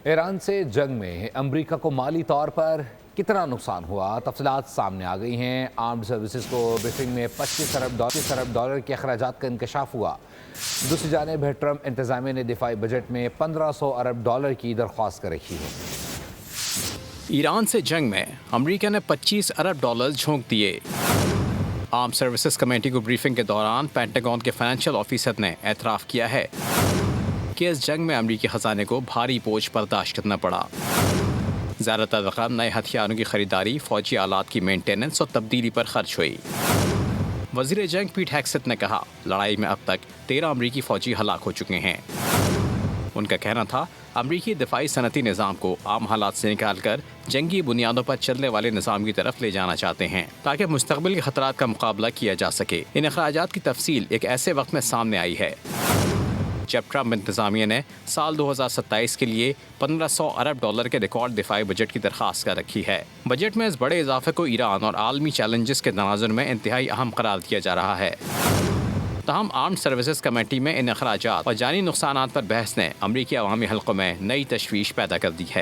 ایران سے جنگ میں امریکہ کو مالی طور پر کتنا نقصان ہوا، تفصیلات سامنے آ گئی ہیں۔ آرمڈ سروسز کو بریفنگ میں 25 ارب ڈالر کے اخراجات کا انکشاف ہوا۔ دوسری جانب ٹرمپ انتظامیہ نے دفاعی بجٹ میں 1500 ارب ڈالر کی درخواست کر رکھی ہے۔ ایران سے جنگ میں امریکہ نے 25 ارب ڈالر جھونک دیے۔ آرم سروسز کمیٹی کو بریفنگ کے دوران پینٹاگون کے فائنینشیل آفیسر نے اعتراف کیا ہے کہ اس جنگ میں امریکی خزانے کو بھاری بوجھ برداشت کرنا پڑا۔ زیادہ تر رقم نئے ہتھیاروں کی خریداری، فوجی آلات کی مینٹیننس اور تبدیلی پر خرچ ہوئی۔ وزیر جنگ پیٹ ہیگسیت نے کہا، لڑائی میں اب تک 13 امریکی فوجی ہلاک ہو چکے ہیں۔ ان کا کہنا تھا، امریکی دفاعی صنعتی نظام کو عام حالات سے نکال کر جنگی بنیادوں پر چلنے والے نظام کی طرف لے جانا چاہتے ہیں تاکہ مستقبل کے خطرات کا مقابلہ کیا جا سکے۔ ان اخراجات کی تفصیل ایک ایسے وقت میں سامنے آئی ہے جب ٹرمپ انتظامیہ نے سال 2027 کے لیے 1500 ارب ڈالر کے ریکارڈ دفاعی بجٹ کی درخواست کر رکھی ہے۔ بجٹ میں اس بڑے اضافے کو ایران اور عالمی چیلنجز کے تناظر میں انتہائی اہم قرار دیا جا رہا ہے۔ تاہم آرمڈ سروسز کمیٹی میں ان اخراجات اور جانی نقصانات پر بحث نے امریکی عوامی حلقوں میں نئی تشویش پیدا کر دی ہے۔